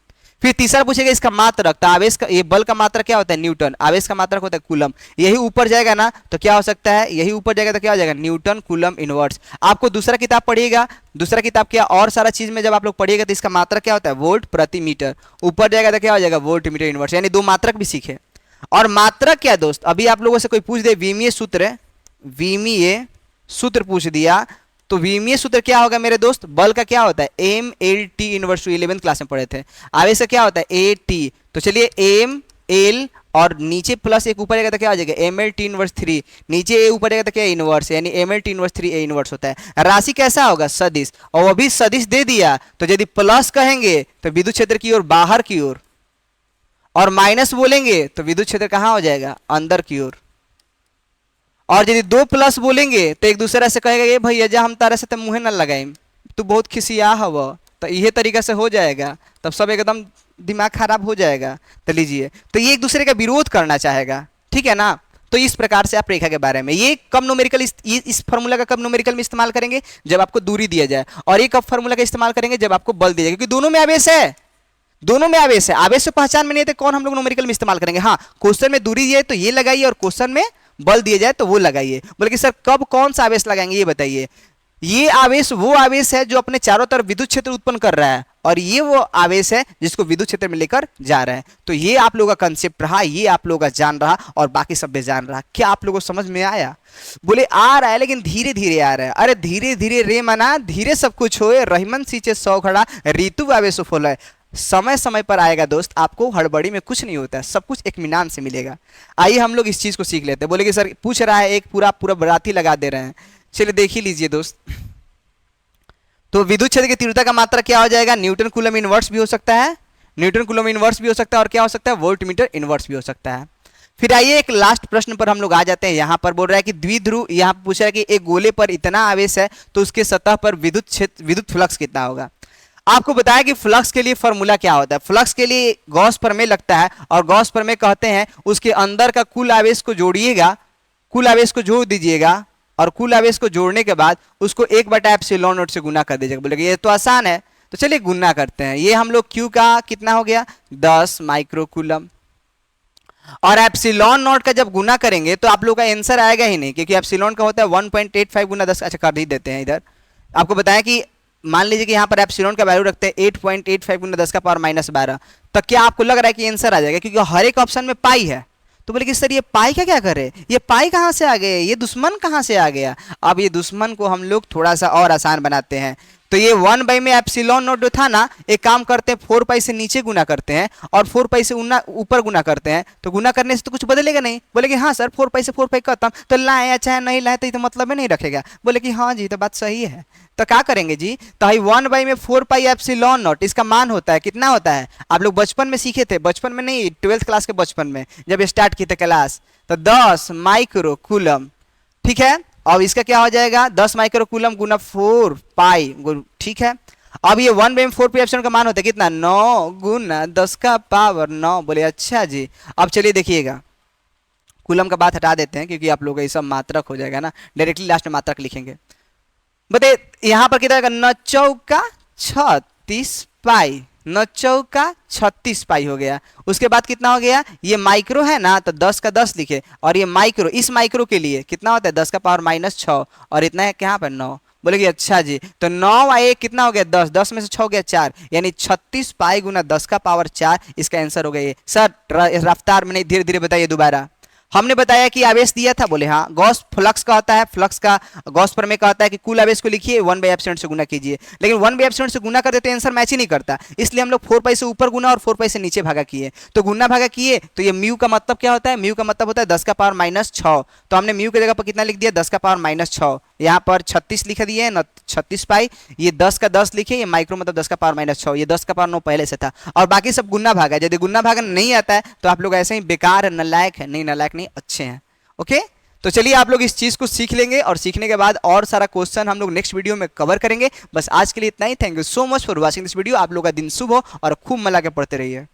फिर तीसरा पूछेगा इसका मात्रक, तो आवेश का, ये बल का मात्रक क्या होता है, न्यूटन, आवेश का मात्रक होता है कूलम। यही ऊपर जाएगा ना तो क्या हो सकता है, यही ऊपर जाएगा तो क्या हो जाएगा, न्यूटन कूलम इनवर्स। आपको दूसरा किताब पढ़िएगा, दूसरा किताब क्या और सारा चीज में जब आप लोग पढ़िएगा तो इसका मात्रक क्या होता है, वोल्ट प्रति मीटर। ऊपर जाएगा तो क्या हो जाएगा, वोल्ट मीटर इनवर्स, यानी दो मात्रक भी सीखे। और मात्रक क्या दोस्त, अभी आप लोगों से कोई पूछ दे विमीय सूत्र, विमीय सूत्र पूछ दिया तो विमीय सूत्र क्या होगा मेरे दोस्त, बल का क्या होता है, M L T inverse two, 11th class में पढ़े थे। आवेश का क्या होता है, ए टी। तो चलिए एम एल और नीचे प्लस एक ऊपर जाएगा तो क्या हो जाएगा, एम एल टी इनवर्स 3, नीचे ए ऊपर जाएगा तो क्या इनवर्स, यानी M L T inverse 3 A inverse होता है। राशि कैसा होगा, सदिश, और वो भी सदिश दे दिया तो यदि प्लस कहेंगे तो विद्युत क्षेत्र की ओर बाहर की ओर, और माइनस बोलेंगे तो विद्युत क्षेत्र कहाँ हो जाएगा, अंदर की ओर। और यदि दो प्लस बोलेंगे तो एक दूसरे से कहेगा ये भैया जा हम तारे से तो मुँह न लगाएं, तू बहुत खिसिया हव, तो यह तरीका से हो जाएगा, तब सब एकदम दिमाग खराब हो जाएगा। तो लीजिए, तो ये एक दूसरे का विरोध करना चाहेगा, ठीक है ना। तो इस प्रकार से आप रेखा के बारे में, ये कब न्यूमेरिकल, इस फार्मूला का कब न्यूमेरिकल में इस्तेमाल करेंगे, जब आपको दूरी दिया जाए, और ये कब फार्मूला का इस्तेमाल करेंगे, जब आपको बल दिया जाए, क्योंकि दोनों में आवेश है, दोनों में आवेश है। आवेश से पहचान में नहीं है तो कौन हम लोग न्यूमेरिकल में इस्तेमाल करेंगे। हाँ, क्वेश्चन में दूरी दिए तो ये लगाइए और क्वेश्चन में बल दिए जाए तो वो लगाइए। बल्कि सर कब कौन सा आवेश लगाएंगे ये बताइए। ये आवेश वो आवेश है जो अपने चारों तरफ विद्युत क्षेत्र उत्पन्न कर रहा है, और ये वो आवेश है जिसको विद्युत क्षेत्र में लेकर जा रहा है। तो ये आप लोगों का कंसेप्ट रहा, ये आप लोगों का जान रहा, और बाकी सब भी जान रहा। क्या आप लोगों को समझ में आया? बोले आ रहा है लेकिन धीरे धीरे आ रहा है। अरे धीरे धीरे रे मना, धीरे सब कुछ होए, रहीमन सींचे सौ घड़ा, ऋतु आवेश फूल है। समय समय पर आएगा दोस्त, आपको हड़बड़ी में कुछ नहीं होता है, सब कुछ इत्मीनान से मिलेगा। आइए हम लोग इस चीज को सीख लेते हैं। बोले कि सर पूछ रहा है, एक पूरा पूरा बराती लगा दे रहे हैं। चलिए देख ही लीजिए दोस्त। तो विद्युत क्षेत्र की तीव्रता का मात्रा क्या हो जाएगा, न्यूटन कूलम इनवर्स भी हो सकता है, न्यूटन कूलम इनवर्स भी हो सकता है, और क्या हो सकता है, वोल्ट मीटर इनवर्स भी हो सकता है। फिर आइए एक लास्ट प्रश्न पर हम लोग आ जाते हैं। यहाँ पर बोल रहा है कि द्विध्रुव, यहाँ पूछ रहा है कि एक गोले पर इतना आवेश है तो उसके सतह पर विद्युत फ्लक्स कितना होगा। आपको बताया कि फ्लक्स के लिए फॉर्मूला क्या होता है। फ्लक्स के लिए गॉस प्रमेय लगता है, और गॉस प्रमेय कहते हैं उसके अंदर का कुल आवेश को जोड़िएगा, कुल आवेश को जोड़ दीजिएगा, और कुल आवेश को जोड़ने के बाद उसको 1/एप्सिलॉन नॉट से गुना कर दीजिएगा। बोलेगा ये तो आसान है, तो चलिए गुना करते हैं। ये हम लोग Q का कितना हो गया, 10 माइक्रोकूलम, और एप्सिलॉन नॉट का जब गुना करेंगे तो आप लोग का आंसर आएगा ही नहीं, क्योंकि एप्सिलॉन का होता है 1.85 गुना 10। अच्छा कर ही देते हैं इधर। आपको बताया कि मान लीजिए कि यहाँ पर एप्सिलॉन का वैल्यू रखते हैं 8.85 गुना 10 का पावर -12, तो क्या आपको लग रहा है कि आंसर आ जाएगा, क्योंकि हर एक ऑप्शन में पाई है। तो बोले कि सर ये पाई का क्या करे, ये पाई कहाँ से आ गए, ये दुश्मन कहाँ से आ गया। अब ये दुश्मन को हम लोग थोड़ा सा और आसान बनाते हैं। तो ये 1 में एप्सिलॉन नॉट जो था ना, एक काम करते हैं 4 पाई से नीचे गुना करते हैं और 4 पाई से ऊपर गुना करते हैं, तो गुना करने से तो कुछ बदलेगा नहीं। बोले कि हाँ सर 4 पाई से 4 पाई करता हूँ, तो लाए या चाहे नहीं लाए तो ये तो मतलब में नहीं रखेगा। बोले कि हाँ जी तो बात सही है। तो क्या करेंगे जी, तो 1 में 4 पाई एप्सिलॉन नॉट, इसका मान होता है कितना होता है, आप लोग बचपन में सीखे थे, बचपन में नहीं 12th क्लास के बचपन में जब स्टार्ट किए थे क्लास, तो 10 माइक्रोकूलम, ठीक है। अब इसका क्या हो जाएगा, 10 माइक्रोकूलम गुना 4 पाई, ठीक है। अब ये 1 में 4 पाई एप्सिलॉन का मान होता है कितना, 9 गुना 10 का पावर 9। बोले अच्छा जी। अब चलिए देखिएगा, कूलम का बात हटा देते हैं क्योंकि आप लोग ये सब मात्रक हो जाएगा ना, डायरेक्टली लास्ट में मात्रक लिखेंगे। बताइए यहाँ पर कितना, 9 चौका 36 पाई, 9 चौका 36 पाई हो गया। उसके बाद कितना हो गया, ये माइक्रो है ना, तो 10 का 10 लिखे, और ये माइक्रो, इस माइक्रो के लिए कितना होता है 10 का पावर -6, और इतना है यहाँ पर 9। बोले कि अच्छा जी, तो 9 और 1 कितना हो गया 10, 10 में से 6 हो गया 4, यानी 36 पाई गुना 10 का पावर 4, इसका आंसर हो गया ये। सर रफ्तार में नहीं, धीरे धीरे बताइए दोबारा। हमने बताया कि आवेश दिया था, बोले हाँ। गॉस फ्लक्स का होता है, फ्लक्स का गॉस प्रमेय का होता है कि कुल आवेश को लिखिए 1/एप्सिलॉन से गुना कीजिए, लेकिन 1/एप्सिलॉन से गुना करते तो आंसर मैच ही नहीं करता, इसलिए हम लोग 4 पाई से ऊपर गुना और 4 पाई से नीचे भागा किए। तो गुना भागा किए तो ये म्यू का मतलब क्या होता है, म्यू का मतलब होता है 10 का पावर -6। तो हमने म्यू की जगह पर कितना लिख दिया, 10 का पावर -6। यहाँ पर 36 लिख दिए ना, 36 पाई, ये 10 का 10 लिखे, ये माइक्रो मतलब 10 का पावर -6, ये 10 का पावर 9 पहले से था, और बाकी सब गुना भागा। यदि गुना भागा नहीं आता है तो आप लोग ऐसे ही बेकार है, नालायक है, नहीं नालायक नहीं, अच्छे हैं। ओके, तो चलिए आप लोग इस चीज को सीख लेंगे, और सीखने के बाद और सारा क्वेश्चन हम लोग नेक्स्ट वीडियो में कवर करेंगे। बस आज के लिए इतना ही। Thank you so much for watching this video. आप लोग का दिन शुभ हो और खूब मजा के पढ़ते रहिए।